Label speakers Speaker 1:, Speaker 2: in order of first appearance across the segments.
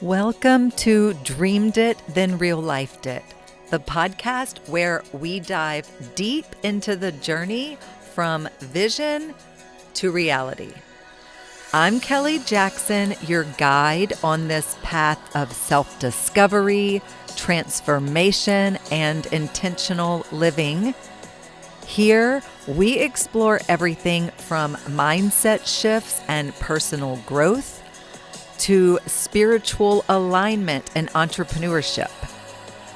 Speaker 1: Welcome to Dreamed It, Then Real Lifed It, the podcast where we dive deep into the journey from vision to reality. I'm Kelly Jackson, your guide on this path of self-discovery, transformation, and intentional living. Here, we explore everything from mindset shifts and personal growth to spiritual alignment and entrepreneurship,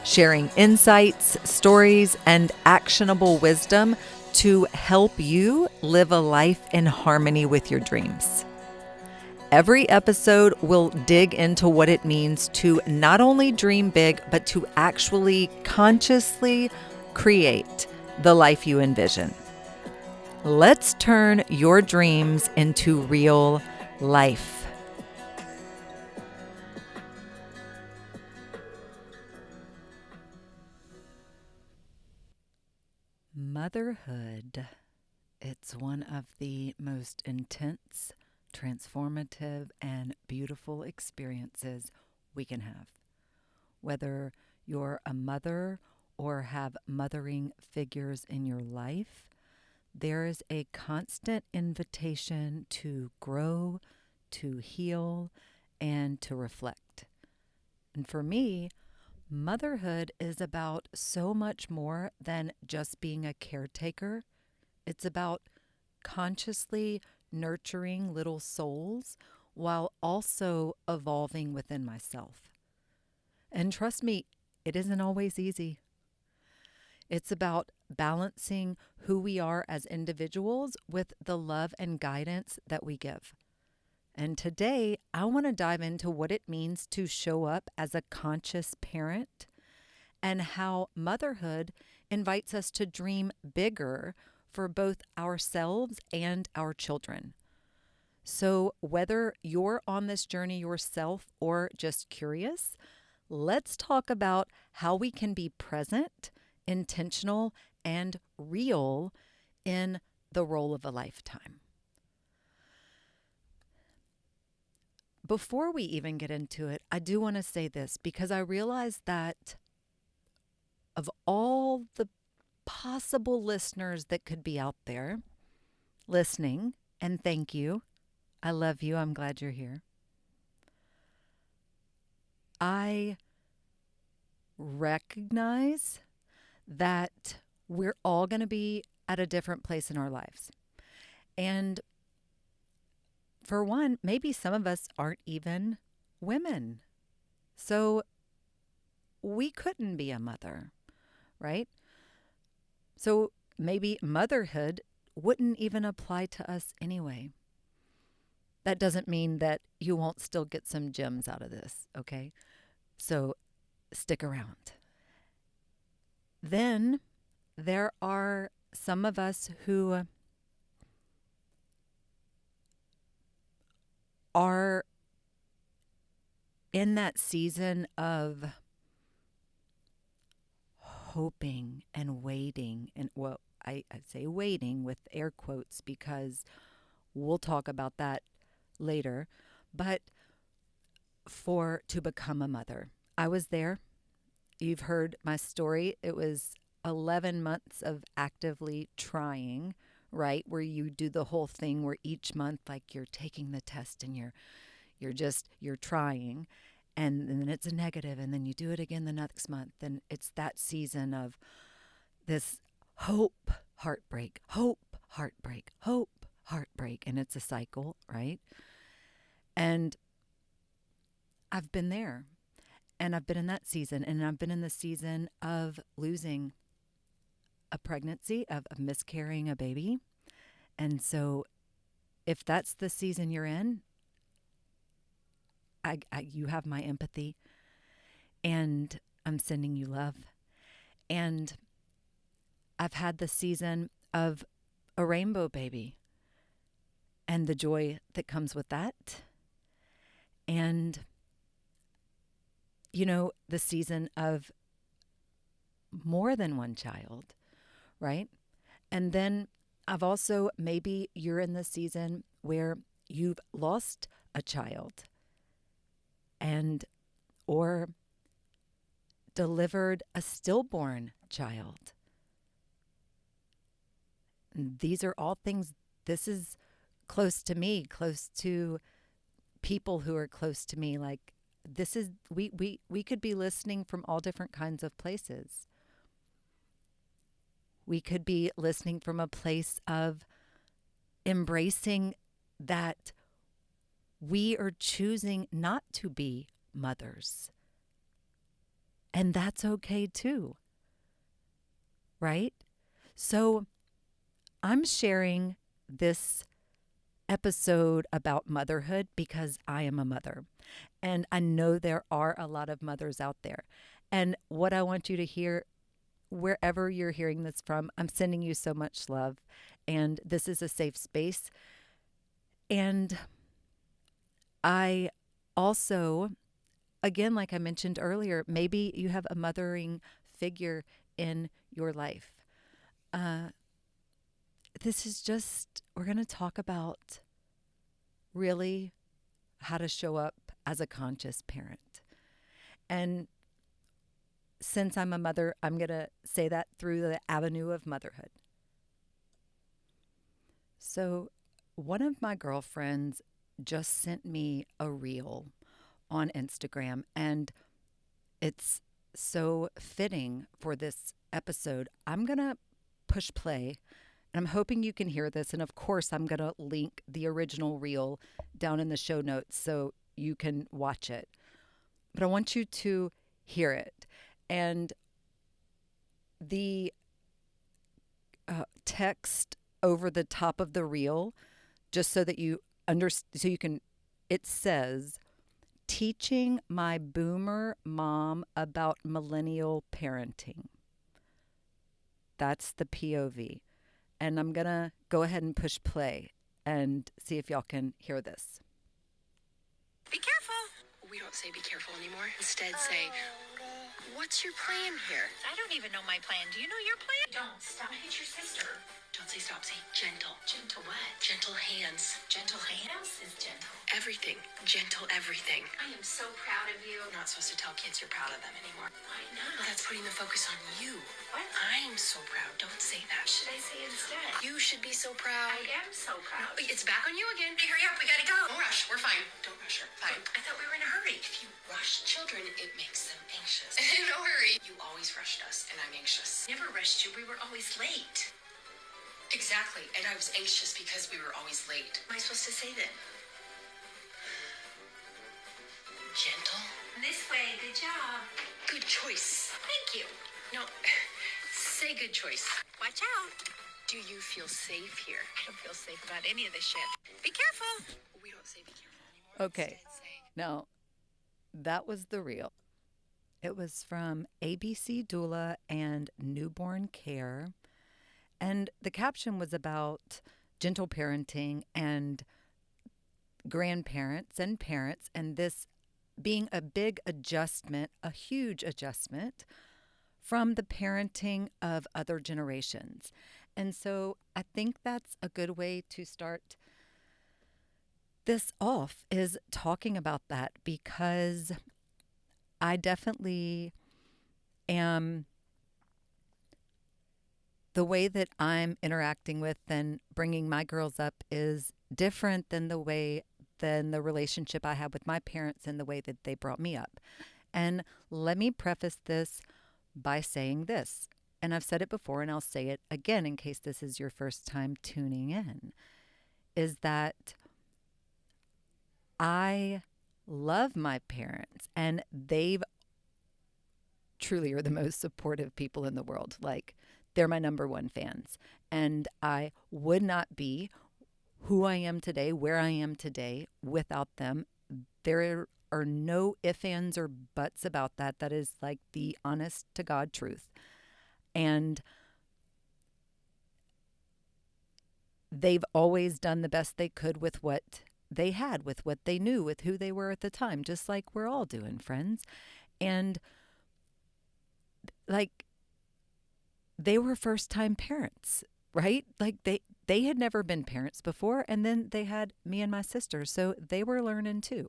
Speaker 1: sharing insights, stories, and actionable wisdom to help you live a life in harmony with your dreams. Every episode will dig into what it means to not only dream big, but to actually consciously create the life you envision. Let's turn your dreams into real life. Motherhood. It's one of the most intense, transformative, and beautiful experiences we can have. Whether you're a mother or have mothering figures in your life, there is a constant invitation to grow, to heal, and to reflect. And for me, motherhood is about so much more than just being a caretaker. It's about consciously nurturing little souls while also evolving within myself. And trust me, it isn't always easy. It's about balancing who we are as individuals with the love and guidance that we give. And today, I want to dive into what it means to show up as a conscious parent and how motherhood invites us to dream bigger for both ourselves and our children. So, whether you're on this journey yourself or just curious, let's talk about how we can be present, intentional, and real in the role of a lifetime. Before we even get into it, I do want to say this because I realize that of all the possible listeners that could be out there listening, and thank you. I love you. I'm glad you're here. I recognize that we're all going to be at a different place in our lives. And for one, maybe some of us aren't even women. So we couldn't be a mother, right? So maybe motherhood wouldn't even apply to us anyway. That doesn't mean that you won't still get some gems out of this, okay? So stick around. Then there are some of us who are in that season of hoping and waiting. And well, I say waiting with air quotes because we'll talk about that later. But to become a mother, I was there. You've heard my story. It was 11 months of actively trying, right? Where you do the whole thing where each month, like you're taking the test and you're trying, and then it's a negative, and then you do it again the next month. And it's that season of this hope, heartbreak, hope, heartbreak, hope, heartbreak. And it's a cycle, right? And I've been there. And I've been in that season, and I've been in the season of losing a pregnancy, of miscarrying a baby. And so if that's the season you're in, you have my empathy, and I'm sending you love. And I've had the season of a rainbow baby and the joy that comes with that. And the season of more than one child, right? And then maybe you're in the season where you've lost a child. and or delivered a stillborn child. These are all things, this is close to me, close to people who are close to me. Like, this is, we could be listening from all different kinds of places. We could be listening from a place of embracing that we are choosing not to be mothers. And that's okay too. Right? So I'm sharing this episode about motherhood because I am a mother. And I know there are a lot of mothers out there. And what I want you to hear, wherever you're hearing this from, I'm sending you so much love. And this is a safe space. And I also, again, like I mentioned earlier, maybe you have a mothering figure in your life. This is just, we're going to talk about really how to show up as a conscious parent. And since I'm a mother, I'm going to say that through the avenue of motherhood. So, one of my girlfriends just sent me a reel on Instagram, and it's so fitting for this episode. I'm going to push play, and I'm hoping you can hear this. And of course, I'm going to link the original reel down in the show notes so you can watch it. But I want you to hear it. And the text over the top of the reel, just so that you understand, so you can, it says, teaching my boomer mom about millennial parenting. That's the POV. And I'm going to go ahead and push play and see if y'all can hear this.
Speaker 2: Be careful. We don't say be careful anymore. Instead, say, what's your plan here?
Speaker 3: I don't even know my plan. Do you know your plan?
Speaker 2: Don't. Stop. Hit your sister. Don't say stop. Say gentle. Gentle what? Gentle hands.
Speaker 3: Gentle hands is gentle.
Speaker 2: Everything. Gentle everything.
Speaker 3: I am so proud of you.
Speaker 2: You're not supposed to tell kids you're proud of them anymore.
Speaker 3: Why not?
Speaker 2: That's putting the focus on you.
Speaker 3: What?
Speaker 2: I'm so proud. Don't say that.
Speaker 3: Should I say instead?
Speaker 2: You should be so proud.
Speaker 3: I am so proud.
Speaker 2: It's back on you again.
Speaker 3: Hey, hurry up. We gotta go.
Speaker 2: Don't rush. We're fine. Don't rush her. Fine.
Speaker 3: I thought we were in a hurry.
Speaker 2: If you rush children, it makes them anxious. No hurry. You always rushed us, and I'm anxious.
Speaker 3: Never rushed you. We were always late.
Speaker 2: Exactly. And I was anxious because we were always late.
Speaker 3: What am I supposed to say then?
Speaker 2: Gentle.
Speaker 3: This way. Good job.
Speaker 2: Good choice.
Speaker 3: Thank you.
Speaker 2: No, say good choice.
Speaker 3: Watch out.
Speaker 2: Do you feel safe here?
Speaker 3: I don't feel safe about any of this shit. Be careful.
Speaker 2: We don't say be careful anymore.
Speaker 1: Okay.
Speaker 2: Instead, say,
Speaker 1: Now, that was the reel. It was from ABC Doula and Newborn Care. And the caption was about gentle parenting and grandparents and parents, and this being a big adjustment, a huge adjustment from the parenting of other generations. And so I think that's a good way to start this off, is talking about that, because I definitely am, the way that I'm interacting with and bringing my girls up is different than the relationship I have with my parents and the way that they brought me up. And let me preface this by saying this, and I've said it before and I'll say it again in case this is your first time tuning in, is that I love my parents, and they've truly are the most supportive people in the world. Like, they're my number one fans. And I would not be who I am today, where I am today, without them. There are no ifs, ands, or buts about that. That is like the honest to God truth. And they've always done the best they could with what they had, with what they knew, with who they were at the time, just like we're all doing, friends. And like, they were first-time parents, right? Like they had never been parents before, and then they had me and my sister, so they were learning too.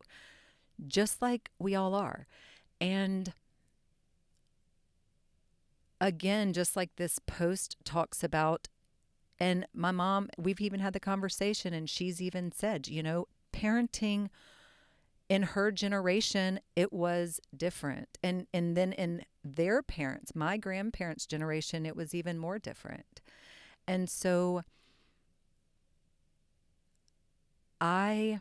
Speaker 1: just like we all are. And again, just like this post talks about, and my mom, we've even had the conversation, and she's even said, parenting in her generation, it was different. And then in their parents, my grandparents' generation, it was even more different. And so I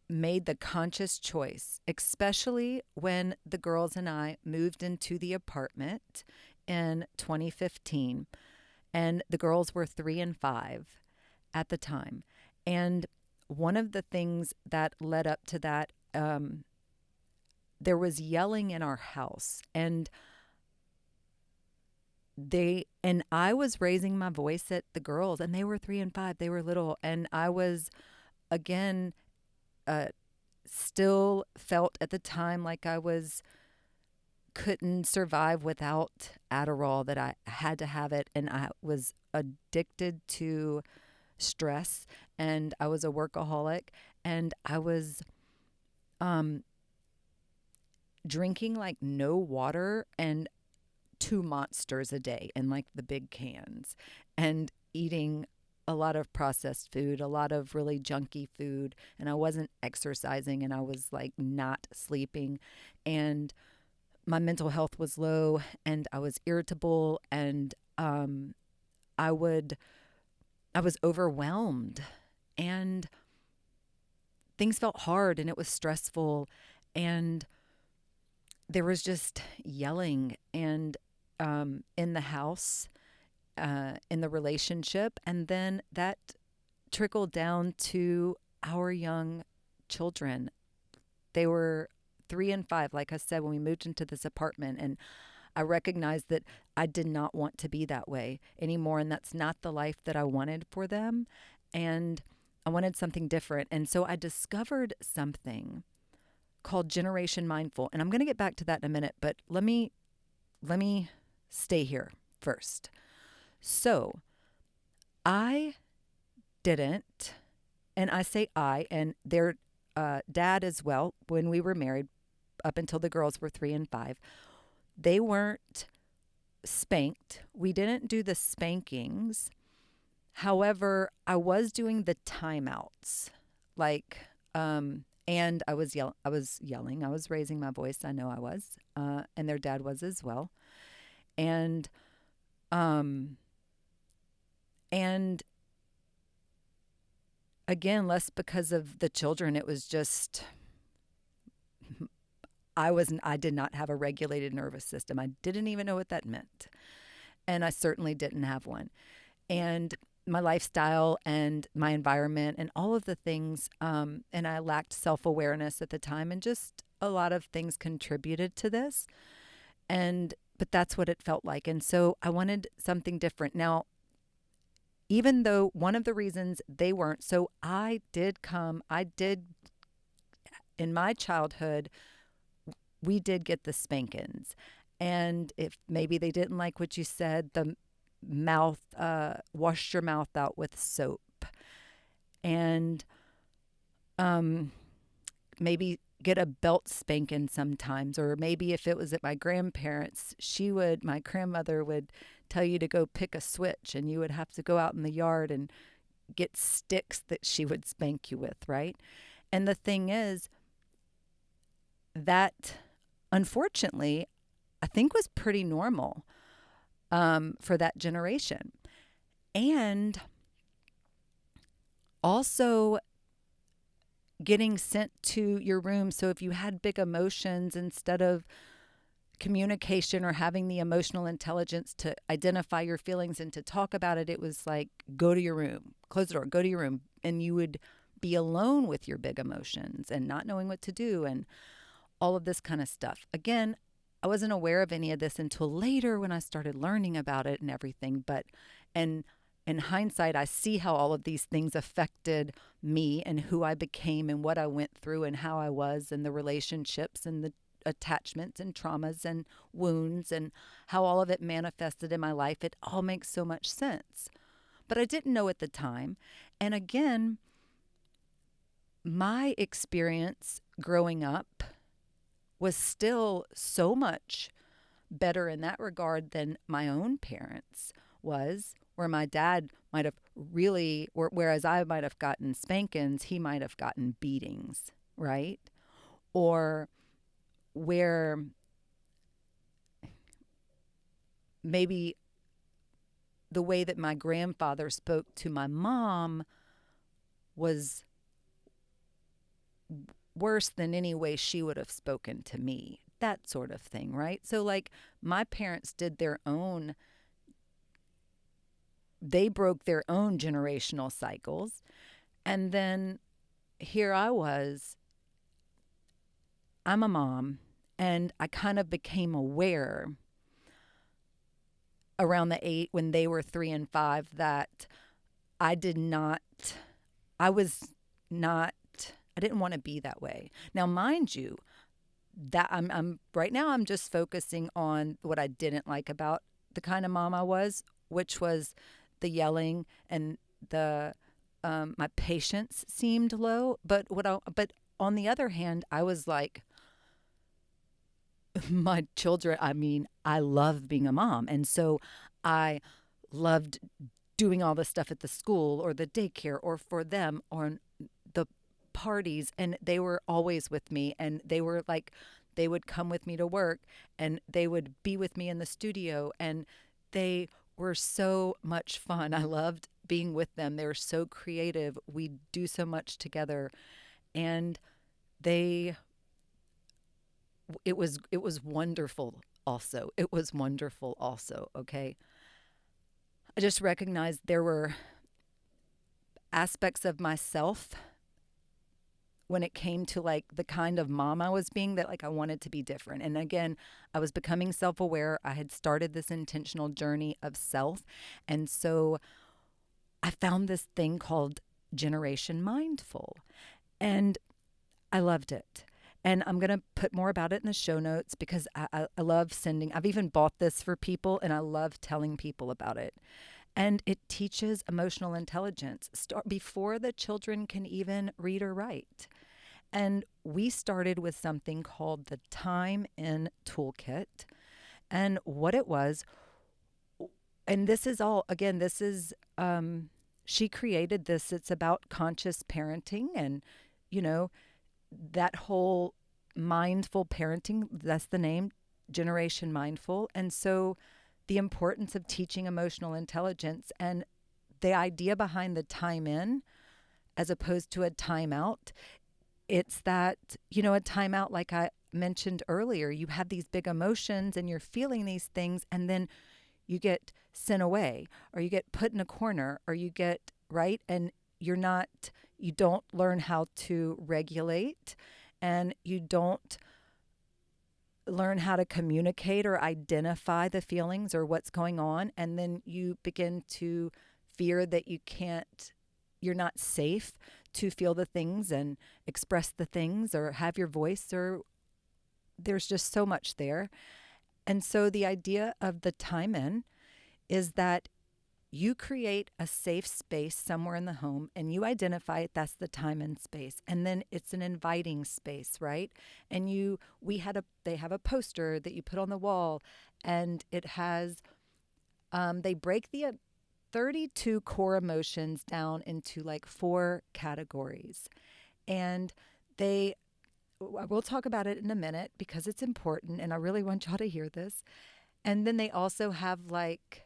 Speaker 1: made the conscious choice, especially when the girls and I moved into the apartment in 2015. And the girls were 3 and 5 at the time. And one of the things that led up to that, there was yelling in our house. And I was raising my voice at the girls, and they were 3 and 5. They were little. And I was, again, still felt at the time like I couldn't survive without Adderall, that I had to have it. And I was addicted to stress, and I was a workaholic, and I was drinking like no water and 2 monsters a day in like the big cans, and eating a lot of processed food, a lot of really junky food, and I wasn't exercising, and I was like not sleeping, and my mental health was low, and I was irritable, and I was overwhelmed, and things felt hard, and it was stressful, and there was just yelling and in the house, in the relationship, and then that trickled down to our young children. They were 3 and 5, like I said, when we moved into this apartment, and I recognized that I did not want to be that way anymore, and that's not the life that I wanted for them, and I wanted something different. And so I discovered something called Generation Mindful, and I'm going to get back to that in a minute, but let me stay here first. So I didn't, and I say I, and their dad as well, when we were married, up until the girls were 3 and 5, they weren't spanked. We didn't do the spankings. However, I was doing the timeouts, like, and I was yelling. I was raising my voice. I know I was, and their dad was as well. And, and again, less because of the children. It was just, I did not have a regulated nervous system. I didn't even know what that meant. And I certainly didn't have one. And my lifestyle and my environment and all of the things, and I lacked self-awareness at the time, and just a lot of things contributed to this. But that's what it felt like. And so I wanted something different. Now, even though one of the reasons they weren't, so in my childhood, we did get the spankings. And if maybe they didn't like what you said, the mouth, wash your mouth out with soap. And maybe get a belt spanking sometimes. Or maybe if it was at my grandparents', my grandmother would tell you to go pick a switch, and you would have to go out in the yard and get sticks that she would spank you with, right? And the thing is, that unfortunately, I think was pretty normal for that generation. And also getting sent to your room. So if you had big emotions, instead of communication or having the emotional intelligence to identify your feelings and to talk about it, it was like, go to your room, close the door, go to your room. And you would be alone with your big emotions and not knowing what to do and all of this kind of stuff. Again, I wasn't aware of any of this until later when I started learning about it and everything. And in hindsight, I see how all of these things affected me and who I became and what I went through and how I was, and the relationships and the attachments and traumas and wounds and how all of it manifested in my life. It all makes so much sense. But I didn't know at the time. And again, my experience growing up was still so much better in that regard than my own parents was, where my dad might have really, whereas I might have gotten spankings, he might have gotten beatings, right? Or where maybe the way that my grandfather spoke to my mom was worse than any way she would have spoken to me. That sort of thing, right? So, like, my parents did their own, they broke their own generational cycles. And then here I was, I'm a mom, and I kind of became aware around the eight when they were 3 and 5 that I did not, I was not, I didn't want to be that way. Now, mind you, that I'm right now I'm just focusing on what I didn't like about the kind of mom I was, which was the yelling and the my patience seemed low. But on the other hand, I was like, my children, I mean, I love being a mom. And so I loved doing all the stuff at the school or the daycare or for them or the parties. And they were always with me. And they were like, they would come with me to work and they would be with me in the studio. And they were so much fun. I loved being with them. They were so creative. We do so much together. And they it was wonderful also. It was wonderful also, okay? I just recognized there were aspects of myself when it came to like the kind of mom I was being that like I wanted to be different. And again, I was becoming self-aware. I had started this intentional journey of self. And so I found this thing called Generation Mindful. And I loved it. And I'm going to put more about it in the show notes because I love sending, I've even bought this for people and I love telling people about it. And it teaches emotional intelligence before the children can even read or write. And we started with something called the Time In Toolkit. And what it was, and this is all, again, this is, she created this. It's about conscious parenting and, you know, that whole mindful parenting, that's the name, Generation Mindful. And so the importance of teaching emotional intelligence and the idea behind the time in as opposed to a timeout, it's that, you know, a timeout, like I mentioned earlier, you have these big emotions and you're feeling these things and then you get sent away or you get put in a corner or you get, right? And you don't learn how to regulate and you don't learn how to communicate or identify the feelings or what's going on. And then you begin to fear that you're not safe to feel the things and express the things or have your voice, or there's just so much there. And so the idea of the time in is that you create a safe space somewhere in the home and you identify it, that's the time and space. And then it's an inviting space, right? And they have a poster that you put on the wall and it has, they break the 32 core emotions down into like 4 categories. And we'll talk about it in a minute because it's important and I really want y'all to hear this. And then they also have like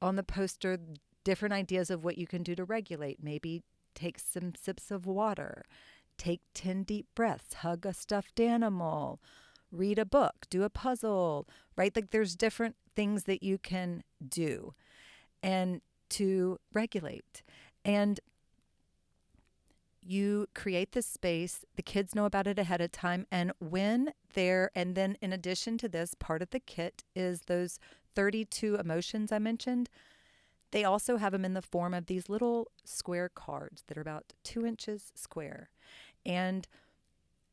Speaker 1: on the poster, different ideas of what you can do to regulate. Maybe take some sips of water, take 10 deep breaths, hug a stuffed animal, read a book, do a puzzle, right? Like there's different things that you can do and to regulate. And you create this space, the kids know about it ahead of time. And and then in addition to this, part of the kit is those 32 emotions I mentioned. They also have them in the form of these little square cards that are about 2 inches square. And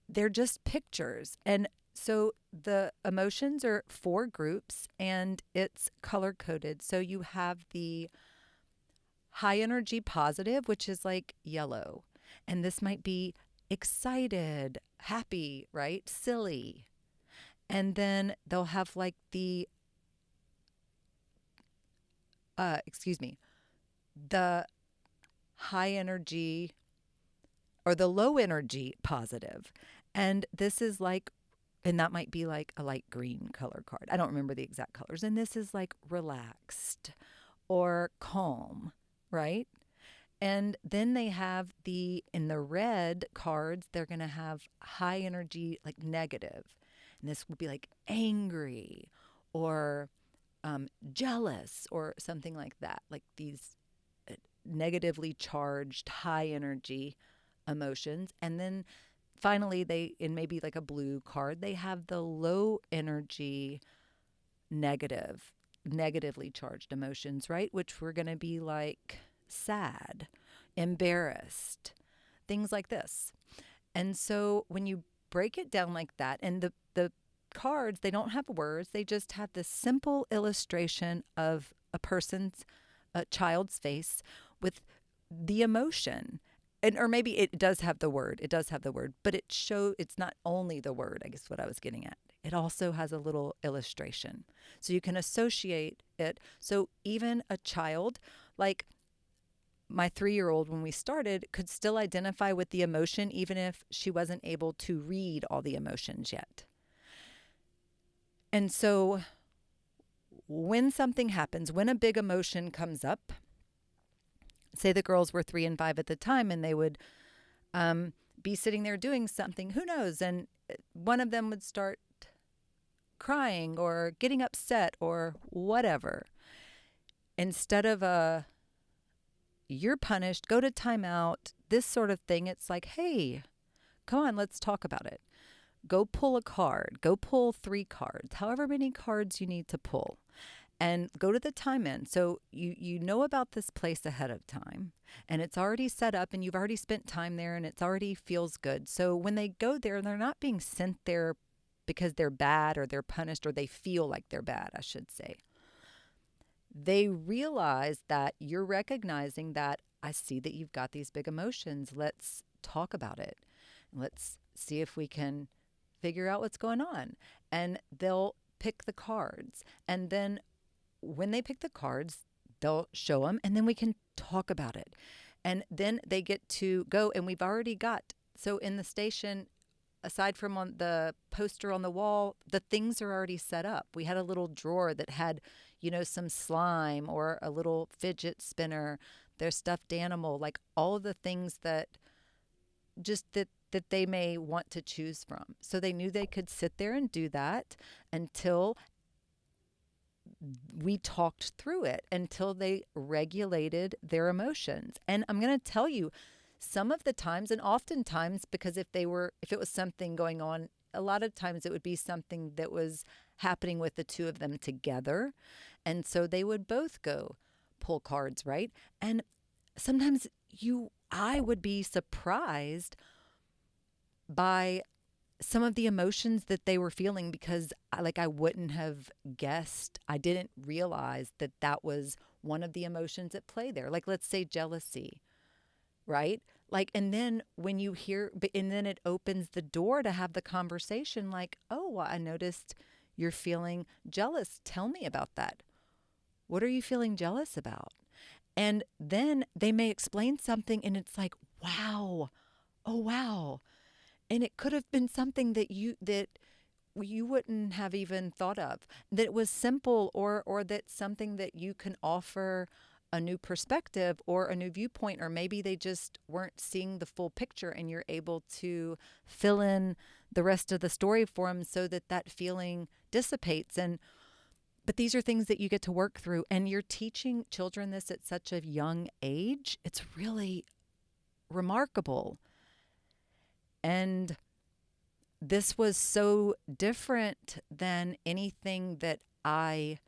Speaker 1: they're just pictures. And so the emotions are 4 groups and it's color coded. So you have the high energy positive, which is like yellow. And this might be excited, happy, right? Silly. And then they'll have like the high energy or the low energy positive. And this is like, and that might be like a light green color card. I don't remember the exact colors. And this is like relaxed or calm, right? And then they have in the red cards, they're going to have high energy, like negative. And this would be like angry or jealous or something like that, like these negatively charged, high energy emotions. And then finally, in maybe like a blue card, they have the low energy, negatively charged emotions, right? Which were going to be like sad, embarrassed, things like this. And so when you break it down like that, and the cards, they don't have words, they just have this simple illustration of a child's face with the emotion. And or maybe it does have the word. It does have the word, but it's not only the word, I guess what I was getting at. It also has a little illustration. So you can associate it. So even a child, like my 3-year-old when we started, could still identify with the emotion even if she wasn't able to read all the emotions yet. And so when something happens, when a big emotion comes up, say the girls were 3 and 5 at the time, and they would be sitting there doing something, who knows, and one of them would start crying or getting upset or whatever. Instead of you're punished, go to timeout, this sort of thing, it's like, hey, come on, let's talk about it. Go pull a card. Go pull 3 cards, however many cards you need to pull. And go to the time in. So you know about this place ahead of time, and it's already set up, and you've already spent time there, and it's already feels good. So when they go there, they're not being sent there because they're bad or they're punished or they feel like they're bad, I should say. They realize that you're recognizing that I see that you've got these big emotions. Let's talk about it. Let's see if we can figure out what's going on. And they'll pick the cards. And then when they pick the cards, they'll show them, and then we can talk about it. And then they get to go, and we've already got, so in the station, aside from on the poster on the wall, the things are already set up. We had a little drawer that had, some slime or a little fidget spinner, their stuffed animal, like all of the things that they may want to choose from. So they knew they could sit there and do that until we talked through it, until they regulated their emotions. And I'm going to tell you, some of the times, and oftentimes, because if it was something going on, a lot of times it would be something that was happening with the two of them together. And so they would both go pull cards, right? And sometimes I would be surprised by some of the emotions that they were feeling, because I wouldn't have guessed. I didn't realize that was one of the emotions at play there. Like, let's say jealousy, right? Like, and then when you hear, and then it opens the door to have the conversation like, oh, well, I noticed you're feeling jealous. Tell me about that. What are you feeling jealous about? And then they may explain something, and it's like, wow, oh, wow. And it could have been something that you wouldn't have even thought of, that was simple, or that's something that you can offer a new perspective or a new viewpoint, or maybe they just weren't seeing the full picture, and you're able to fill in the rest of the story for them so that feeling dissipates. But these are things that you get to work through, and you're teaching children this at such a young age. It's really remarkable. And this was so different than anything that I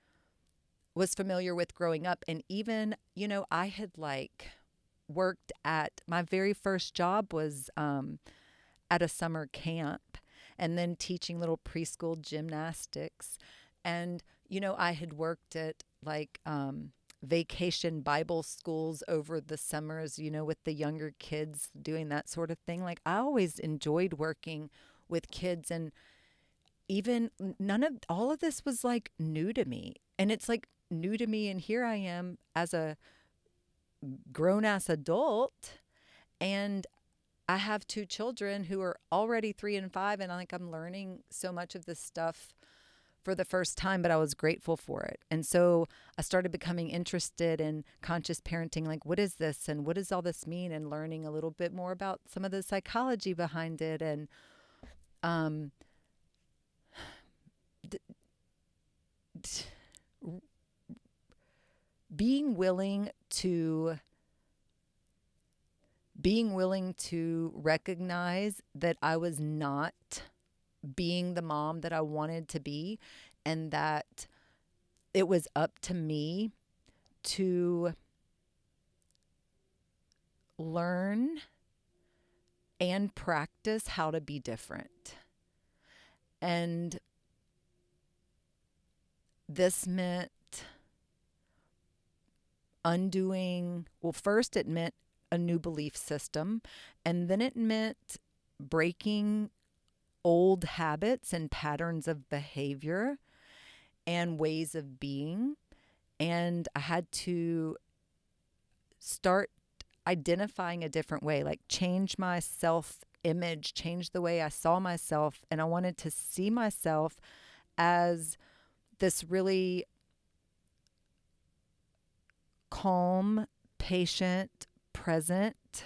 Speaker 1: was familiar with growing up. And even, I had worked at, my very first job was at a summer camp, and then teaching little preschool gymnastics. And, I had worked at vacation Bible schools over the summers, with the younger kids doing that sort of thing. Like, I always enjoyed working with kids, and even none of all of this was like new to me. And it's like new to me. And here I am as a grown ass adult, and I have two children who are already 3 and 5. And I'm learning so much of this stuff for the first time, but I was grateful for it. And so I started becoming interested in conscious parenting. Like, what is this? And what does all this mean? And learning a little bit more about some of the psychology behind it. And, being willing to recognize that I was not being the mom that I wanted to be, and that it was up to me to learn and practice how to be different. And this meant first it meant a new belief system, and then it meant breaking old habits and patterns of behavior and ways of being. And I had to start identifying a different way, like change my self-image, change the way I saw myself. And I wanted to see myself as this really calm, patient, present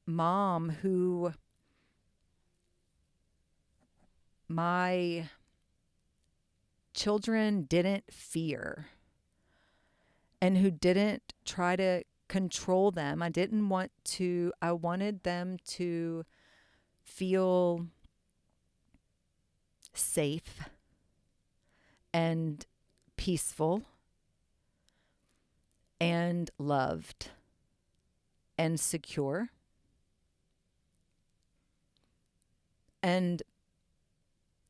Speaker 1: mom who my children didn't fear, and who didn't try to control them. I wanted them to feel safe and peaceful and loved and secure. And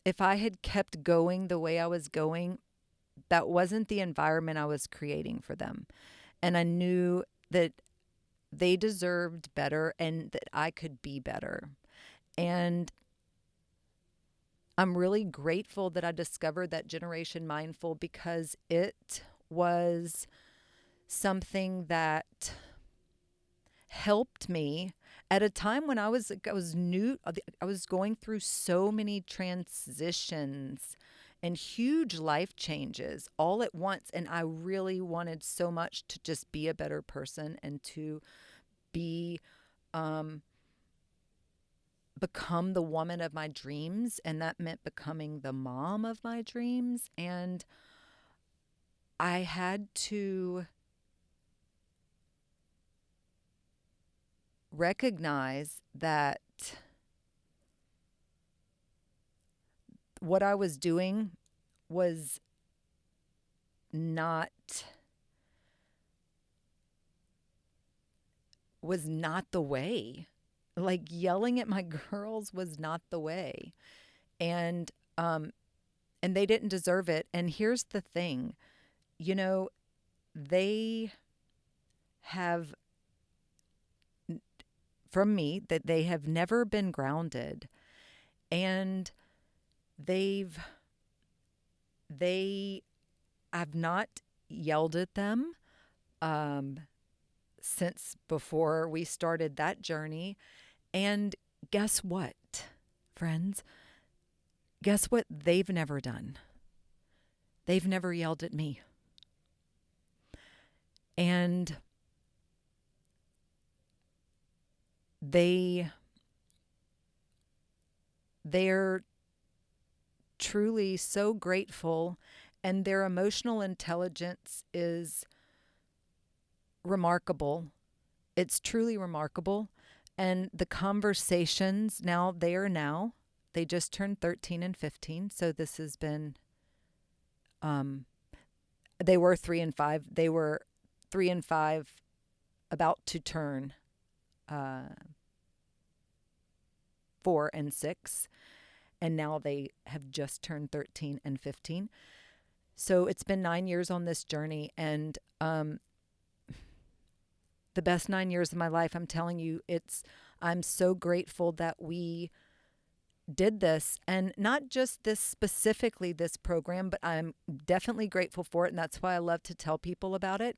Speaker 1: if I had kept going the way I was going, that wasn't the environment I was creating for them. And I knew that they deserved better and that I could be better. And I'm really grateful that I discovered that Generation Mindful, because it was something that helped me at a time when I was new. I was going through so many transitions and huge life changes all at once. And I really wanted so much to just be a better person and to be, become the woman of my dreams. And that meant becoming the mom of my dreams. And I had to recognize that what I was doing was not the way. Like, yelling at my girls was not the way. And they didn't deserve it. And here's the thing, they have, from me, that they have never been grounded, and I've not yelled at them since before we started that journey. And guess what, friends? Guess what they've never done? They've never yelled at me. And they're truly so grateful, and their emotional intelligence is remarkable. It's truly remarkable. And the conversations they just turned 13 and 15. So this has been, they were 3 and 5. They were 3 and 5, about to turn 4 and 6. and now they have just turned 13 and 15. So it's been 9 years on this journey, and the best 9 years of my life. I'm telling you, I'm so grateful that we did this, and not just this specifically, this program, but I'm definitely grateful for it. And that's why I love to tell people about it.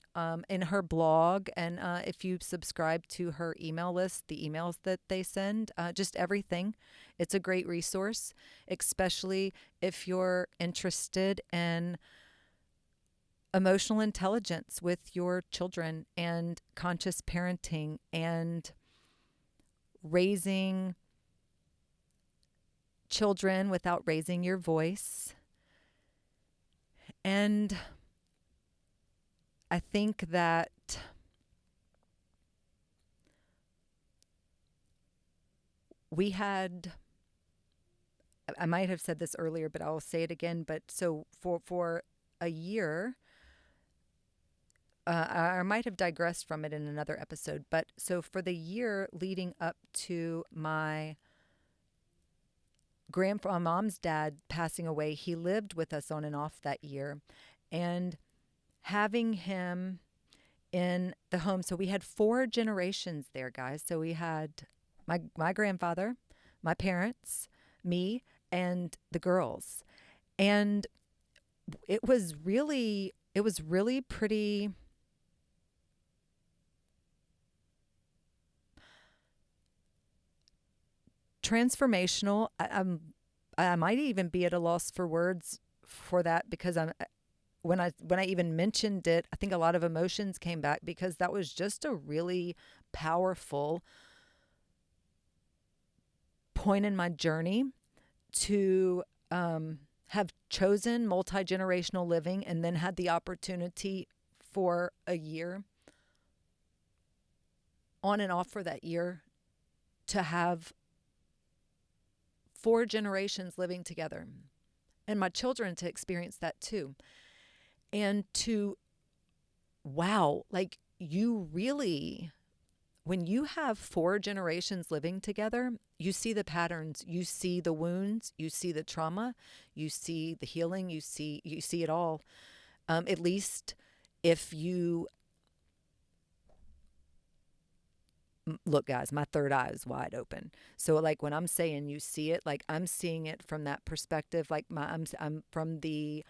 Speaker 1: In her blog, and if you subscribe to her email list, the emails that they send, just everything, it's a great resource, especially if you're interested in emotional intelligence with your children and conscious parenting and raising children without raising your voice. And I think that I might have said this earlier, but I'll say it again. But so for a year, I might have digressed from it in another episode. But so for the year leading up to my mom's dad passing away, he lived with us on and off that year. And having him in the home, so we had 4 generations there, guys. So we had my grandfather, my parents, me, and the girls. And it was really pretty transformational. I might even be at a loss for words for that, because when I even mentioned it, I think a lot of emotions came back, because that was just a really powerful point in my journey to have chosen multi-generational living, and then had the opportunity for a year, on and off for that year, to have 4 generations living together, and my children to experience that too. And wow, like, you really, when you have 4 generations living together, you see the patterns, you see the wounds, you see the trauma, you see the healing, you see it all. At least if you look, guys, my third eye is wide open. So like when I'm saying you see it, like I'm seeing it from that perspective. Like I'm from the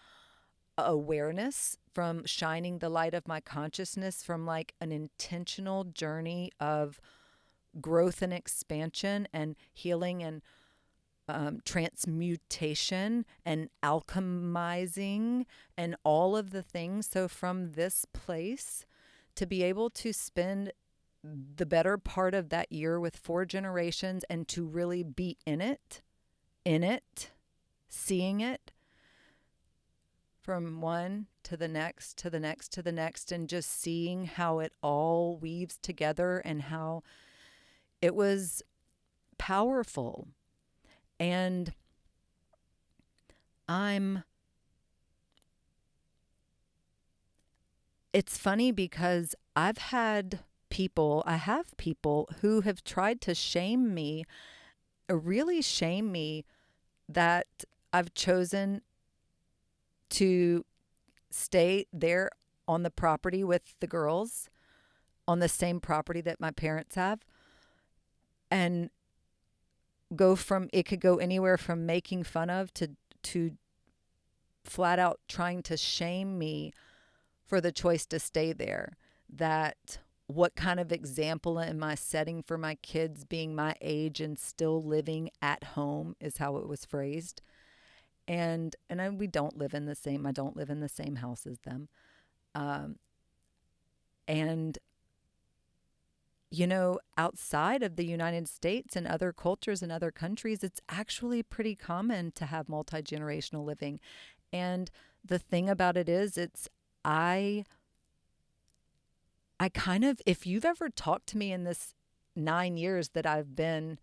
Speaker 1: awareness, from shining the light of my consciousness, from like an intentional journey of growth and expansion and healing and transmutation and alchemizing and all of the things. So from this place, to be able to spend the better part of that year with 4 generations, and to really be in it, seeing it from one to the next, to the next, to the next, and just seeing how it all weaves together, and how it was powerful. And it's funny, because I have people who have tried to shame me, really shame me, that I've chosen to stay there on the property with the girls, on the same property that my parents have, and it could go anywhere from making fun of to flat out trying to shame me for the choice to stay there. That what kind of example am I setting for my kids, being my age and still living at home, is how it was phrased. And we don't live in the same, I don't live in the same house as them. And, you know, outside of the United States and other cultures and other countries, it's actually pretty common to have multi-generational living. And the thing about it is, I kind of, if you've ever talked to me in this 9 years that I've been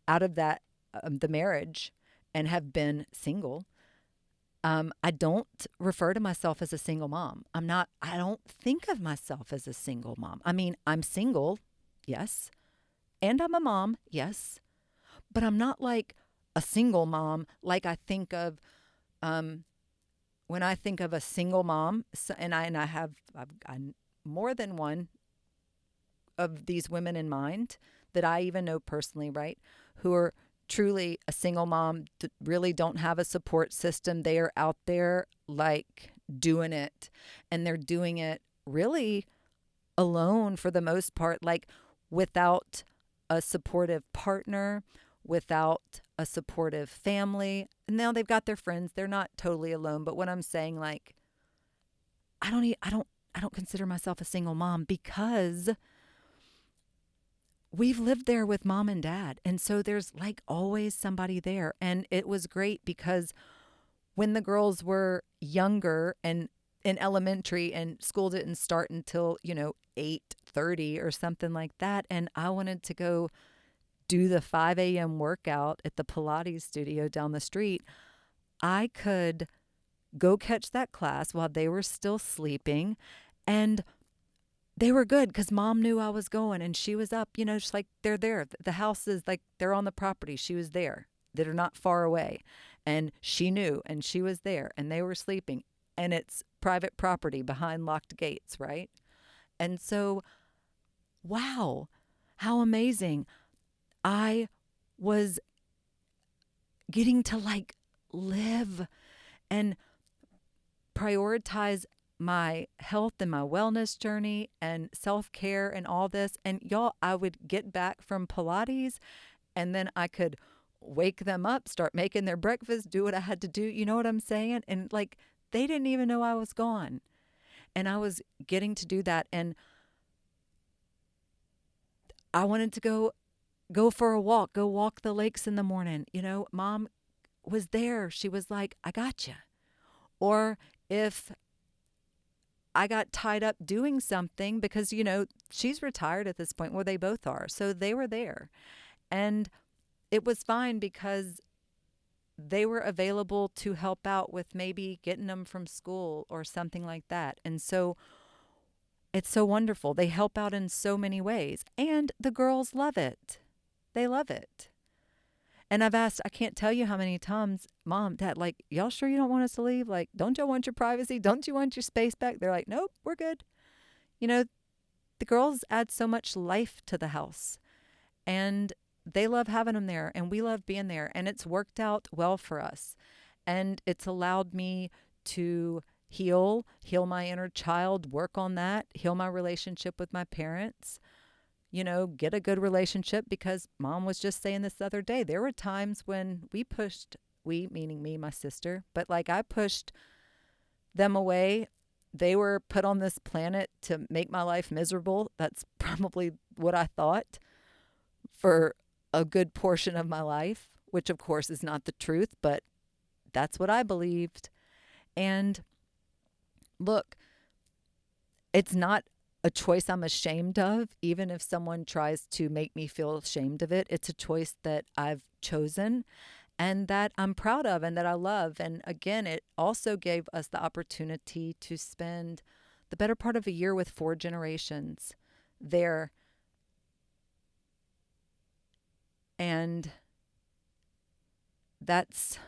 Speaker 1: out of that, the marriage, and have been single, I don't refer to myself as a single mom. I don't think of myself as a single mom. I mean, I'm single, yes. And I'm a mom, yes. But I'm not like a single mom, like I think of um, when I think of a single mom, and I have I more than one of these women in mind that I even know personally, right? Who are truly a single mom, really don't have a support system. They are out there like doing it, and they're doing it really alone for the most part, like without a supportive partner, without a supportive family. And now they've got their friends. They're not totally alone, but what I'm saying, like, I don't consider myself a single mom because we've lived there with mom and dad. And so there's like always somebody there. And it was great because when the girls were younger and in elementary and school didn't start until, 8:30 or something like that, and I wanted to go do the 5 a.m. workout at the Pilates studio down the street, I could go catch that class while they were still sleeping. And they were good because mom knew I was going and she was up, just like they're there. The house is like they're on the property. She was there. They're not far away. And she knew and she was there and they were sleeping. And it's private property behind locked gates, right? And so, wow, how amazing. I was getting to like live and prioritize my health and my wellness journey and self-care and all this. And y'all, I would get back from Pilates and then I could wake them up, start making their breakfast, do what I had to do. You know what I'm saying? And like, they didn't even know I was gone. And I was getting to do that. And I wanted to go for a walk, go walk the lakes in the morning. Mom was there. She was like, I got you. Or if I got tied up doing something because, she's retired at this point. Well, they both are. So they were there. And it was fine because they were available to help out with maybe getting them from school or something like that. And so it's so wonderful. They help out in so many ways. And the girls love it. They love it. And I've asked, I can't tell you how many times, Mom, Dad, like, y'all sure you don't want us to leave? Like, don't y'all want your privacy? Don't you want your space back? They're like, nope, we're good. The girls add so much life to the house. And they love having them there. And we love being there. And it's worked out well for us. And it's allowed me to heal my inner child, work on that, heal my relationship with my parents, get a good relationship because Mom was just saying this the other day. There were times when we, meaning me, my sister, but like I pushed them away. They were put on this planet to make my life miserable. That's probably what I thought for a good portion of my life, which of course is not the truth, but that's what I believed. And look, it's not a choice I'm ashamed of, even if someone tries to make me feel ashamed of it. It's a choice that I've chosen and that I'm proud of and that I love. And again, it also gave us the opportunity to spend the better part of a year with 4 generations there. And that's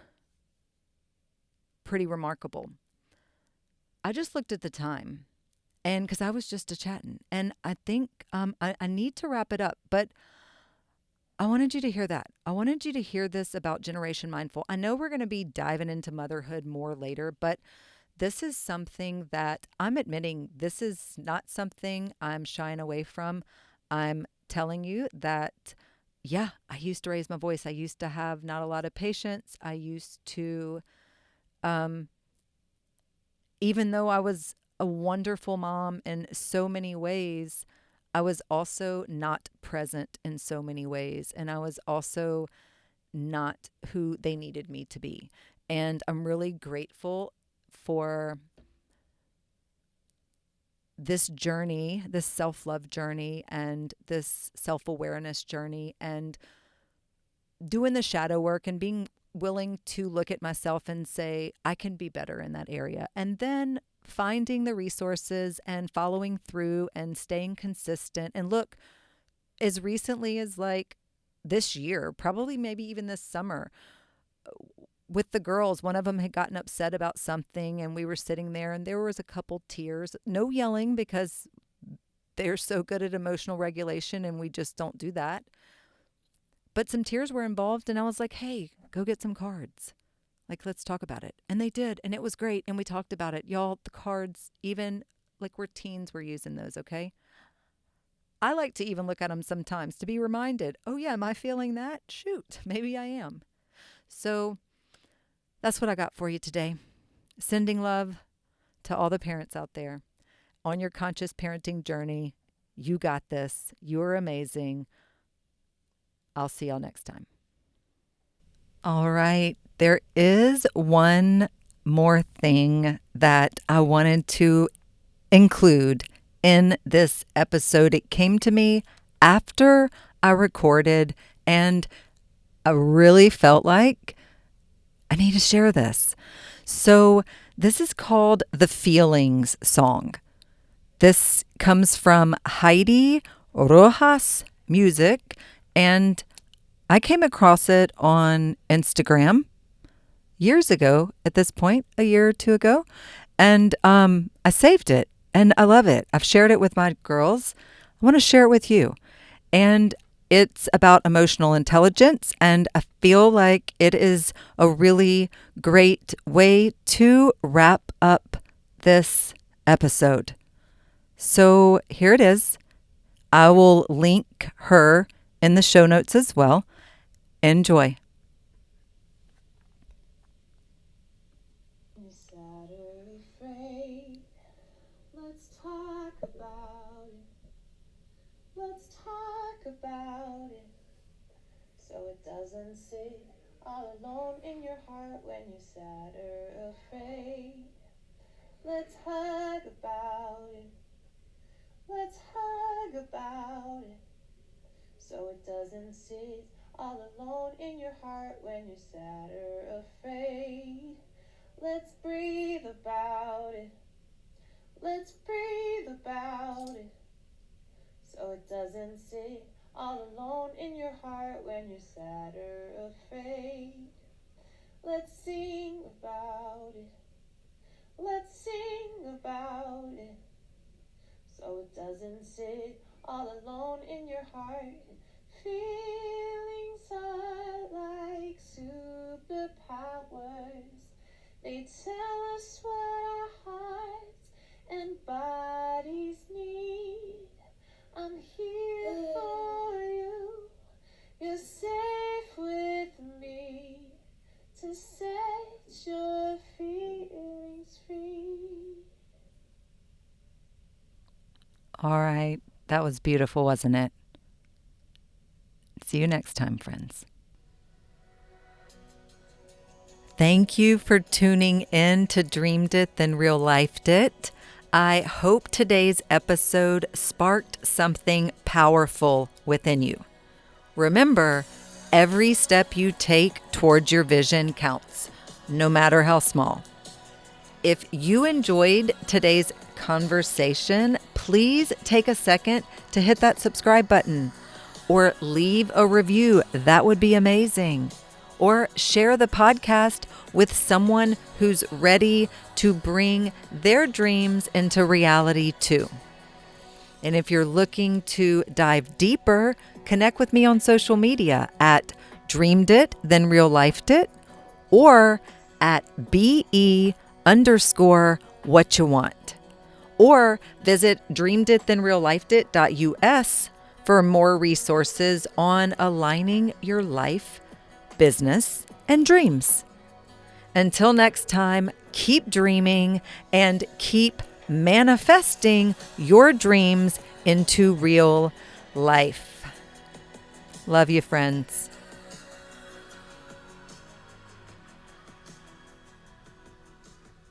Speaker 1: pretty remarkable. I just looked at the time. And because I was just chatting, and I think I need to wrap it up, but I wanted you to hear that. I wanted you to hear this about Generation Mindful. I know we're going to be diving into motherhood more later, but this is something that I'm admitting this is not something I'm shying away from. I'm telling you that, yeah, I used to raise my voice. I used to have not a lot of patience. I used to, even though I was a wonderful mom in so many ways, I was also not present in so many ways. And I was also not who they needed me to be. And I'm really grateful for this journey, this self-love journey and this self-awareness journey and doing the shadow work and being willing to look at myself and say, I can be better in that area. And then finding the resources and following through and staying consistent. And look, as recently as like this year, probably maybe even this summer, with the girls. One of them had gotten upset about something, and we were sitting there, and there was a couple tears. No yelling, because they're so good at emotional regulation, and we just don't do that. But some tears were involved, and I was like, hey, go get some cards. Like, let's talk about it. And they did, and it was great, and we talked about it. Y'all, the cards, even like we're teens, we're using those, okay? I like to even look at them sometimes to be reminded, oh yeah, am I feeling that? Shoot, maybe I am. So that's what I got for you today. Sending love to all the parents out there on your conscious parenting journey. You got this. You're amazing. I'll see y'all next time. All right. There is one more thing that I wanted to include in this episode. It came to me after I recorded, and I really felt like I need to share this. So this is called the Feelings Song. This comes from Heidi Rojas Music, and I came across it on Instagram years ago at this point, a year or two ago, and I saved it, and I love it. I've shared it with my girls. I want to share it with you. And it's about emotional intelligence, and I feel like it is a really great way to wrap up this episode. So here it is. I will link her in the show notes as well. Enjoy.
Speaker 4: You're sad or afraid. Let's talk about it. Let's talk about it. So it doesn't sit all alone in your heart when you're sad or afraid. Let's hug about it. Let's hug about it. So it doesn't sit all alone in your heart when you're sad or afraid. Let's breathe about it. Let's breathe about it. So it doesn't sit all alone in your heart when you're sad or afraid. Let's sing about it. Let's sing about it. So it doesn't sit all alone in your heart. Feelings are like superpowers. They tell us what our hearts and bodies need. I'm here for you. You're safe with me to set your feelings free.
Speaker 1: All right. That was beautiful, wasn't it? See you next time, friends. Thank you for tuning in to Dreamed It, Then Real Lifed It. I hope today's episode sparked something powerful within you. Remember, every step you take towards your vision counts, no matter how small. If you enjoyed today's conversation, please take a second to hit that subscribe button or leave a review. That would be amazing. Or share the podcast with someone who's ready to bring their dreams into reality too. And if you're looking to dive deeper, connect with me on social media at Dreamed It, Then Real Lifed It, or at BE_what you want. Or visit dreameditThenRealLifedIt.us for more resources on aligning your life, business, and dreams. Until next time, keep dreaming and keep manifesting your dreams into real life. Love you, friends.